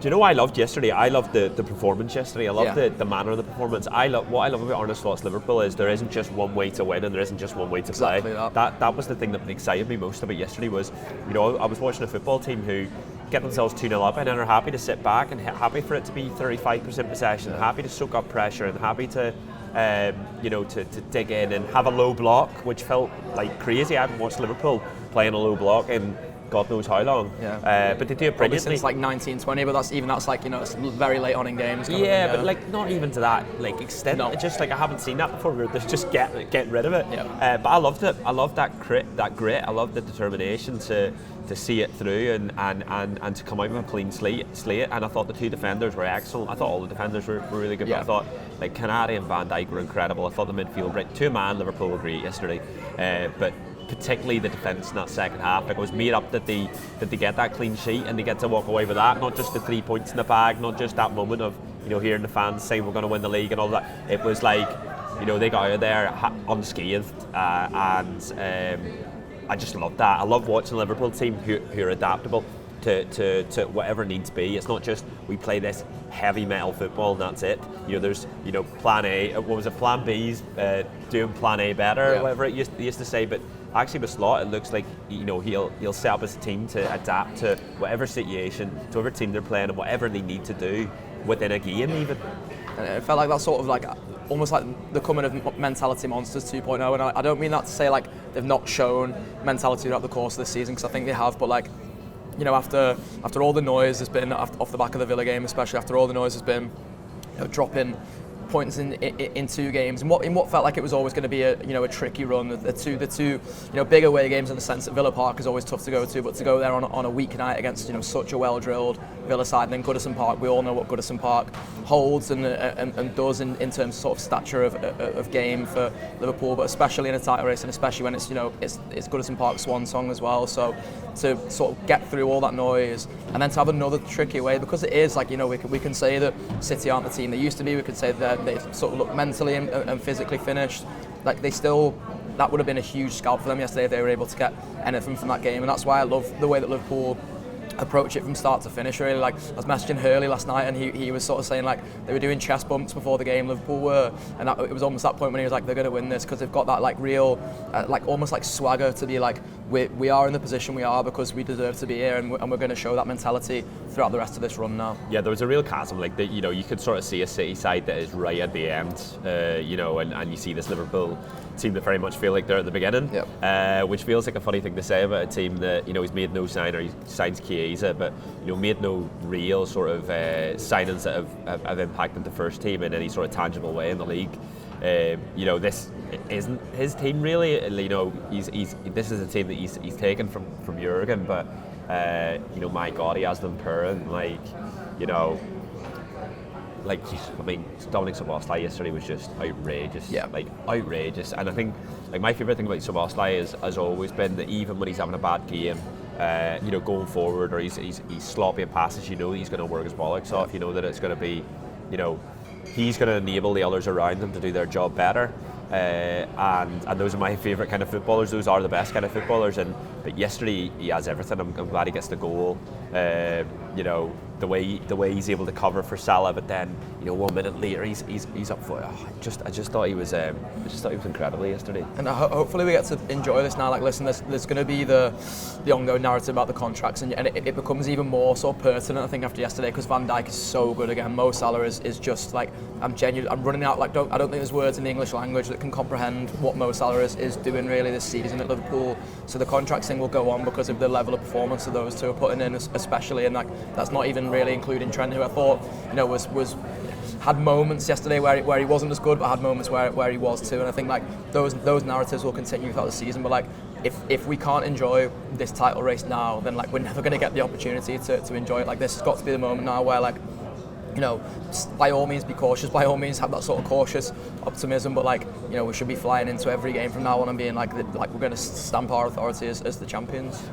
you know what I loved yesterday? I loved the performance yesterday. I loved Yeah. the manner of the performance. What I love about Arne Slot's Liverpool is there isn't just one way to win and there isn't just one way to play. Exactly that. That was the thing that excited me most about yesterday was, I was watching a football team who get themselves 2-0 up and are happy to sit back and happy for it to be 35% possession, happy to soak up pressure and happy to to dig in and have a low block, which felt like crazy. I haven't watched Liverpool playing a low block in God knows how long. Yeah. But they do it brilliantly. Since like 1920, but that's like it's very late on in games. But like not even to that like extent. No. It's just like I haven't seen that before. They're just getting rid of it. Yeah. But I loved it. I loved that grit. I loved the determination to see it through and to come out with a clean slate. And I thought the two defenders were excellent. I thought all the defenders were really good. Yeah. But I thought like Canary and Van Dijk were incredible. I thought the midfield, right, 2-man Liverpool were great yesterday. But particularly the defence in that second half, like I was made up that they get that clean sheet and they get to walk away with that, not just the 3 points in the bag, not just that moment of hearing the fans say we're going to win the league and all that. It was like they got out of there unscathed, and I just love that. I love watching a Liverpool team who are adaptable to whatever needs be. It's not just we play this heavy metal football and that's it. There's plan A. What was it? Plan B's doing plan A better, or whatever it used to say. But actually with Slot, it looks like he'll set up his team to adapt to whatever situation, to whatever team they're playing, and whatever they need to do within a game even. And it felt like that sort of like almost like the coming of Mentality Monsters 2.0, and I don't mean that to say like they've not shown mentality throughout the course of the season, because I think they have, but like after all the noise has been off the back of the Villa game, especially after all the noise has been dropping points in 2 games, and what felt like it was always going to be a tricky run. The two big away games, in the sense that Villa Park is always tough to go to, but to go there on a weeknight against such a well drilled Villa side, and then Goodison Park, we all know what Goodison Park holds and does in terms of sort of stature of game for Liverpool, but especially in a title race, and especially when it's Goodison Park's swan song as well. So to sort of get through all that noise and then to have another tricky way, because it is like we can say that City aren't the team they used to be. We could say that they sort of look mentally and physically finished. Like that would have been a huge scalp for them yesterday if they were able to get anything from that game, and that's why I love the way that Liverpool approach it from start to finish, really. Like I was messaging Hurley last night, and he was sort of saying like they were doing chest bumps before the game, Liverpool were, and it was almost that point when he was like, they're going to win this, because they've got that like real like almost like swagger to be like, we are in the position we are because we deserve to be here, and we're going to show that mentality throughout the rest of this run now. Yeah, there was a real chasm, like that. You could sort of see a City side that is right at the end, and you see this Liverpool team that very much feel like they're at the beginning. Yep. Which feels like a funny thing to say about a team that he's made no sign, or he signs Chiesa, but made no real sort of signings that have impacted the first team in any sort of tangible way in the league. This isn't his team really. This is a team that he's taken from Jurgen, but my God, he has them purring Dominic Szoboszlai yesterday was just outrageous. Yeah. Outrageous. And I think my favourite thing about Szoboszlai has always been that even when he's having a bad game, going forward, or he's sloppy in passes, he's going to work his bollocks off. That it's going to be, he's going to enable the others around him to do their job better. And those are my favourite kind of footballers. Those are the best kind of footballers. But yesterday he has everything. I'm glad he gets the goal. The way he's able to cover for Salah, but then 1 minute later he's up for it. I just thought he was incredible yesterday. And hopefully we get to enjoy this now. Like, listen, there's going to be the ongoing narrative about the contracts, and it becomes even more so pertinent, I think, after yesterday, because Van Dijk is so good again. Mo Salah is just like, I'm running out. Like, I don't think there's words in the English language that can comprehend what Mo Salah is doing really this season at Liverpool. So the contracts thing will go on because of the level of performance that those two are putting in, especially, and like that's not even really including Trent, who I thought was had moments yesterday where he wasn't as good, but had moments where he was too. And I think like those narratives will continue throughout the season. But like if we can't enjoy this title race now, then like we're never going to get the opportunity to enjoy it. Like, this has got to be the moment now where like, by all means be cautious, by all means have that sort of cautious optimism, but like, we should be flying into every game from now on and being like we're going to stamp our authority as the champions.